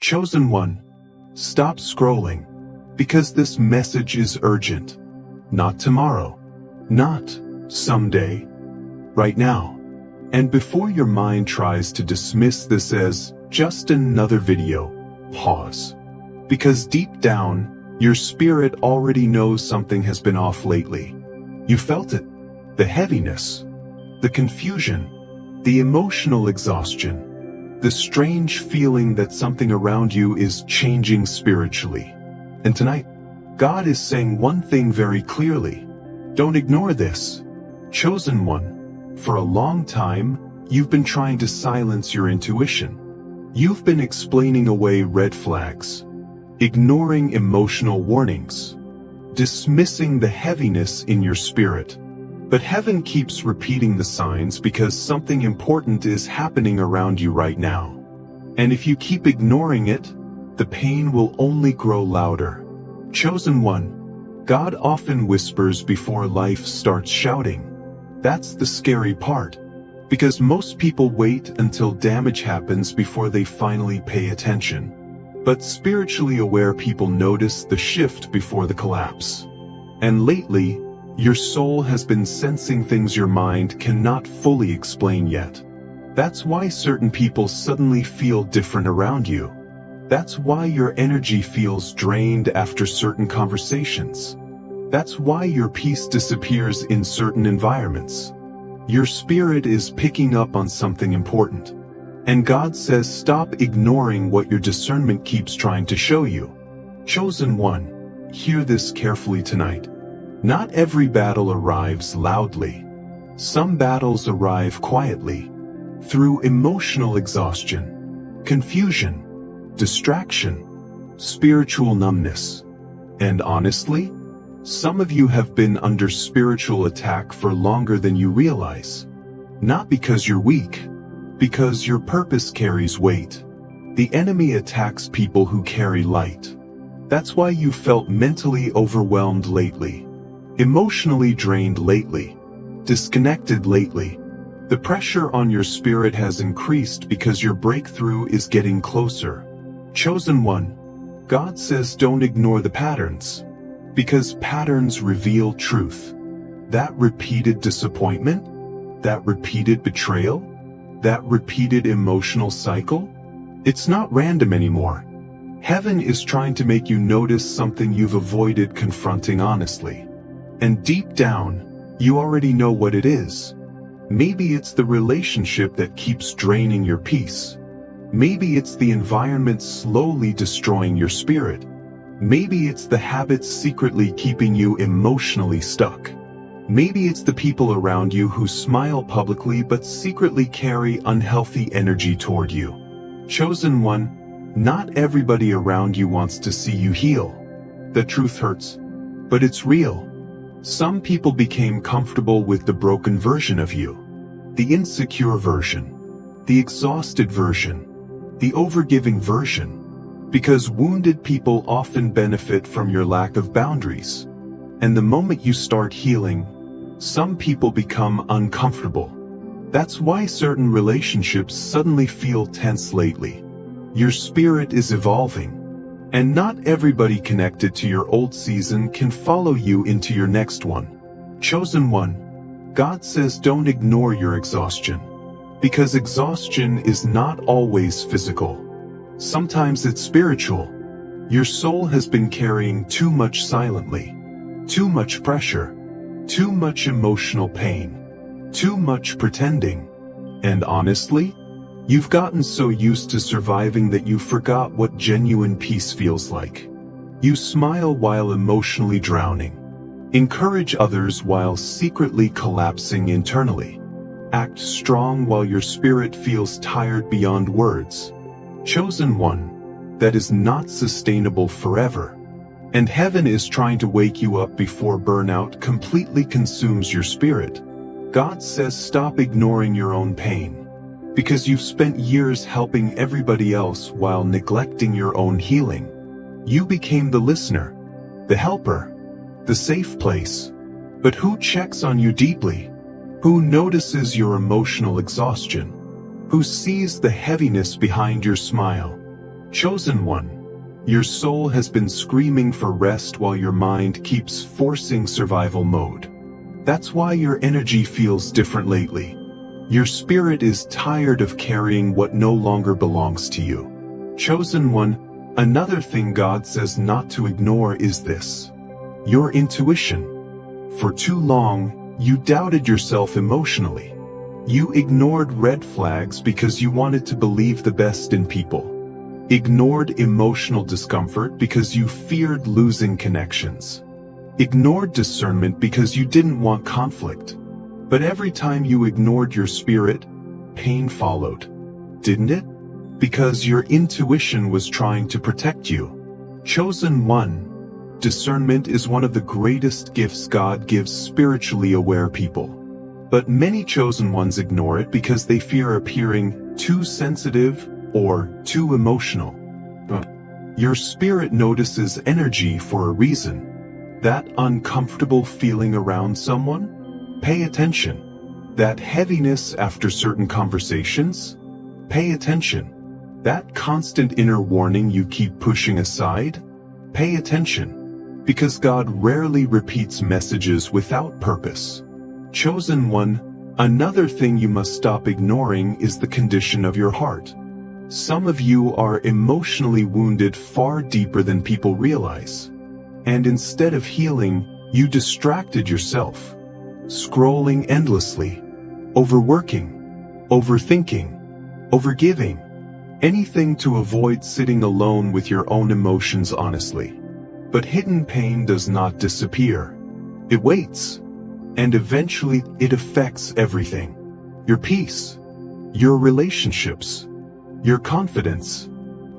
Chosen one, stop scrolling, because this message is urgent. Not tomorrow, not someday, right now. And before your mind tries to dismiss this as just another video, pause. Because deep down, your spirit already knows something has been off lately. You felt it. The heaviness, the confusion, the emotional exhaustion, the strange feeling that something around you is changing spiritually. And tonight, God is saying one thing very clearly. Don't ignore this. Chosen one, for a long time, you've been trying to silence your intuition. You've been explaining away red flags, ignoring emotional warnings, dismissing the heaviness in your spirit. But heaven keeps repeating the signs because something important is happening around you right now. And if you keep ignoring it, the pain will only grow louder. Chosen one, God often whispers before life starts shouting. That's the scary part. Because most people wait until damage happens before they finally pay attention. But spiritually aware people notice the shift before the collapse. And lately, your soul has been sensing things your mind cannot fully explain yet. That's why certain people suddenly feel different around you. That's why your energy feels drained after certain conversations. That's why your peace disappears in certain environments. Your spirit is picking up on something important. And God says stop ignoring what your discernment keeps trying to show you. Chosen one, hear this carefully tonight. Not every battle arrives loudly. Some battles arrive quietly, through emotional exhaustion, confusion, distraction, spiritual numbness. And honestly, some of you have been under spiritual attack for longer than you realize. Not because you're weak, because your purpose carries weight. The enemy attacks people who carry light. That's why you felt mentally overwhelmed lately. Emotionally drained lately, disconnected lately. The pressure on your spirit has increased because your breakthrough is getting closer. Chosen one, God says don't ignore the patterns, because patterns reveal truth. That repeated disappointment, that repeated betrayal, that repeated emotional cycle, it's not random anymore. Heaven is trying to make you notice something you've avoided confronting honestly. And deep down, you already know what it is. Maybe it's the relationship that keeps draining your peace. Maybe it's the environment slowly destroying your spirit. Maybe it's the habits secretly keeping you emotionally stuck. Maybe it's the people around you who smile publicly but secretly carry unhealthy energy toward you. Chosen one, not everybody around you wants to see you heal. The truth hurts, but it's real. Some people became comfortable with the broken version of you, the insecure version, the exhausted version, the overgiving version, because wounded people often benefit from your lack of boundaries. And the moment you start healing, some people become uncomfortable. That's why certain relationships suddenly feel tense lately. Your spirit is evolving. And not everybody connected to your old season can follow you into your next one. Chosen one, God says don't ignore your exhaustion. Because exhaustion is not always physical. Sometimes it's spiritual. Your soul has been carrying too much silently. Too much pressure. Too much emotional pain. Too much pretending. And honestly, you've gotten so used to surviving that you forgot what genuine peace feels like. You smile while emotionally drowning. Encourage others while secretly collapsing internally. Act strong while your spirit feels tired beyond words. Chosen one, that is not sustainable forever. And heaven is trying to wake you up before burnout completely consumes your spirit. God says stop ignoring your own pain. Because you've spent years helping everybody else while neglecting your own healing. You became the listener, the helper, the safe place. But who checks on you deeply? Who notices your emotional exhaustion? Who sees the heaviness behind your smile? Chosen one, your soul has been screaming for rest while your mind keeps forcing survival mode. That's why your energy feels different lately. Your spirit is tired of carrying what no longer belongs to you. Chosen one, another thing God says not to ignore is this: your intuition. For too long, you doubted yourself emotionally. You ignored red flags because you wanted to believe the best in people. Ignored emotional discomfort because you feared losing connections. Ignored discernment because you didn't want conflict. But every time you ignored your spirit, pain followed. Didn't it? Because your intuition was trying to protect you. Chosen one, discernment is one of the greatest gifts God gives spiritually aware people. But many chosen ones ignore it because they fear appearing too sensitive or too emotional. Your spirit notices energy for a reason. That uncomfortable feeling around someone? Pay attention. That heaviness after certain conversations? Pay attention. That constant inner warning you keep pushing aside? Pay attention. Because God rarely repeats messages without purpose. Chosen one, another thing you must stop ignoring is the condition of your heart. Some of you are emotionally wounded far deeper than people realize. And instead of healing, you distracted yourself. Scrolling endlessly, overworking, overthinking, overgiving, anything to avoid sitting alone with your own emotions honestly. But hidden pain does not disappear. It waits. And eventually it affects everything. Your peace, your relationships, your confidence,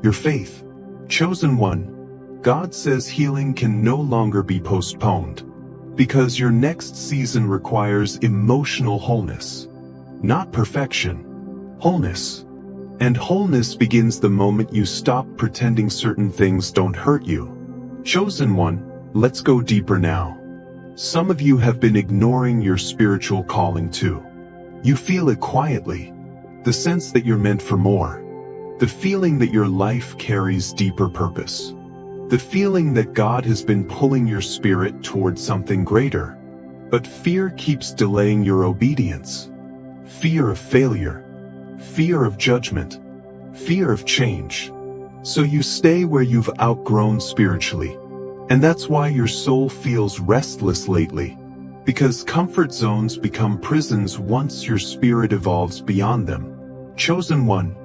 your faith. Chosen one, God says healing can no longer be postponed. Because your next season requires emotional wholeness. Not perfection, wholeness. And wholeness begins the moment you stop pretending certain things don't hurt you. Chosen one, let's go deeper now. Some of you have been ignoring your spiritual calling too. You feel it quietly. The sense that you're meant for more. The feeling that your life carries deeper purpose. The feeling that God has been pulling your spirit toward something greater. But fear keeps delaying your obedience. Fear of failure. Fear of judgment. Fear of change. So you stay where you've outgrown spiritually. And that's why your soul feels restless lately. Because comfort zones become prisons once your spirit evolves beyond them. Chosen one,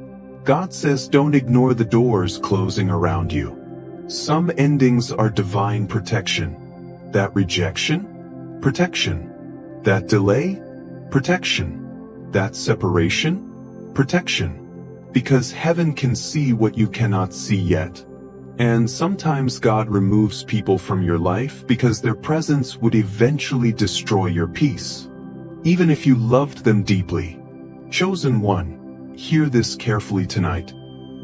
God says don't ignore the doors closing around you. Some endings are divine protection. That rejection? Protection. That delay? Protection. That separation? Protection. Because heaven can see what you cannot see yet. And sometimes God removes people from your life because their presence would eventually destroy your peace. Even if you loved them deeply. Chosen one, hear this carefully tonight.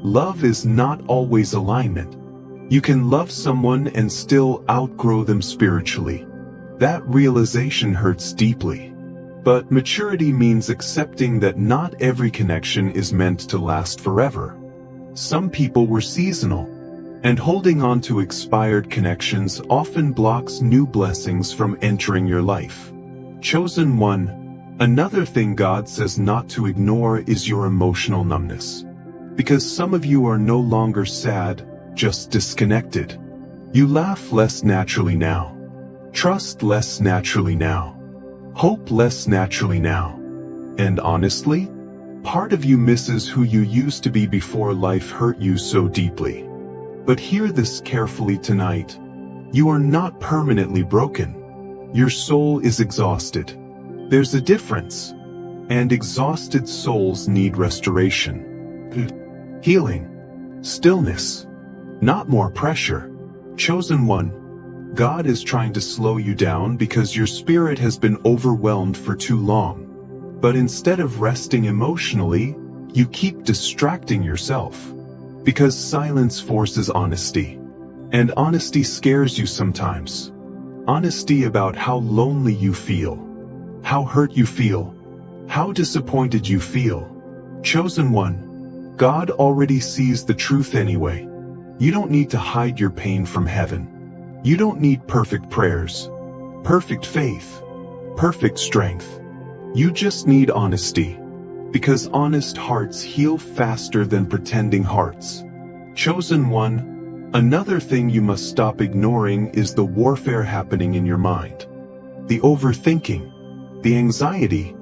Love is not always alignment. You can love someone and still outgrow them spiritually. That realization hurts deeply. But maturity means accepting that not every connection is meant to last forever. Some people were seasonal. And holding on to expired connections often blocks new blessings from entering your life. Chosen one, another thing God says not to ignore is your emotional numbness. Because some of you are no longer sad, just disconnected. You laugh less naturally now. Trust less naturally now. Hope less naturally now. And honestly, part of you misses who you used to be before life hurt you so deeply. But hear this carefully tonight. You are not permanently broken. Your soul is exhausted. There's a difference. And exhausted souls need restoration. Healing. Stillness. Not more pressure. Chosen one, God is trying to slow you down because your spirit has been overwhelmed for too long. But instead of resting emotionally, you keep distracting yourself. Because silence forces honesty. And honesty scares you sometimes. Honesty about how lonely you feel. How hurt you feel. How disappointed you feel. Chosen one, God already sees the truth anyway. You don't need to hide your pain from heaven. You don't need perfect prayers, perfect faith, perfect strength. You just need honesty, because honest hearts heal faster than pretending hearts. Chosen one, another thing you must stop ignoring is the warfare happening in your mind. The overthinking, the anxiety,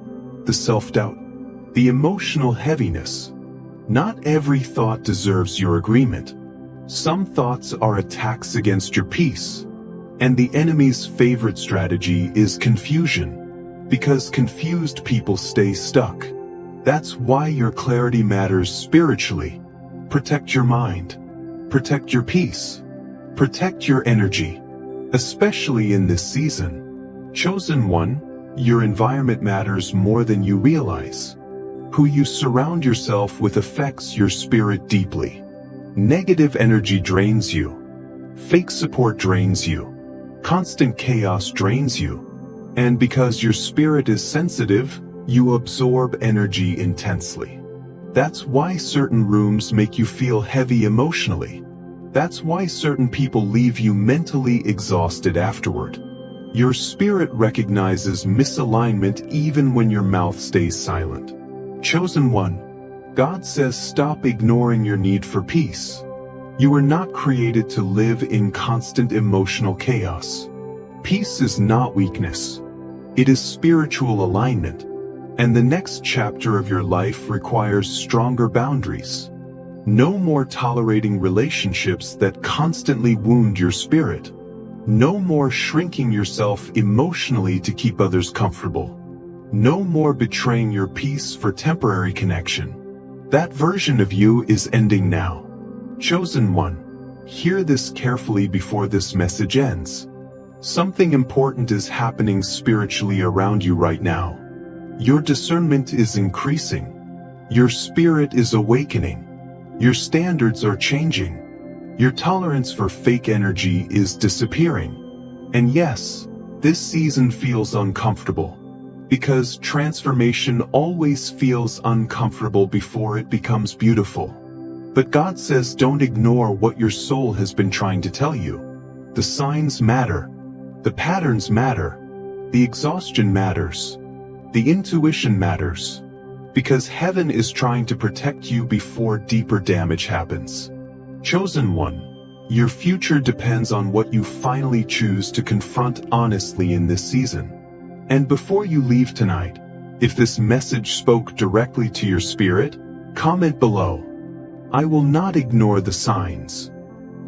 the self-doubt, the emotional heaviness. Not every thought deserves your agreement. Some thoughts are attacks against your peace. And the enemy's favorite strategy is confusion, because confused people stay stuck. That's why your clarity matters spiritually. Protect your mind. Protect your peace. Protect your energy, especially in this season. Chosen one, your environment matters more than you realize. Who you surround yourself with affects your spirit deeply. Negative energy drains you. Fake support drains you. Constant chaos drains you. And because your spirit is sensitive, you absorb energy intensely. That's why certain rooms make you feel heavy emotionally. That's why certain people leave you mentally exhausted afterward. Your spirit recognizes misalignment even when your mouth stays silent. Chosen one, God says stop ignoring your need for peace. You were not created to live in constant emotional chaos. Peace is not weakness. It is spiritual alignment. And the next chapter of your life requires stronger boundaries. No more tolerating relationships that constantly wound your spirit. No more shrinking yourself emotionally to keep others comfortable. No more betraying your peace for temporary connection. That version of you is ending now. Chosen one, hear this carefully before this message ends. Something important is happening spiritually around you right now. Your discernment is increasing. Your spirit is awakening. Your standards are changing. Your tolerance for fake energy is disappearing. And yes, this season feels uncomfortable. Because transformation always feels uncomfortable before it becomes beautiful. But God says don't ignore what your soul has been trying to tell you. The signs matter. The patterns matter. The exhaustion matters. The intuition matters. Because heaven is trying to protect you before deeper damage happens. Chosen one, your future depends on what you finally choose to confront honestly in this season. And before you leave tonight, if this message spoke directly to your spirit, comment below. I will not ignore the signs.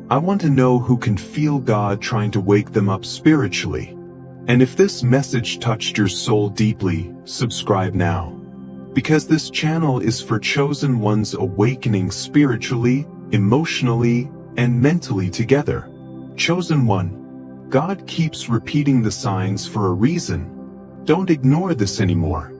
I want to know who can feel God trying to wake them up spiritually. And if this message touched your soul deeply, subscribe now. Because this channel is for chosen ones awakening spiritually, emotionally, and mentally together. Chosen one, God keeps repeating the signs for a reason. Don't ignore this anymore.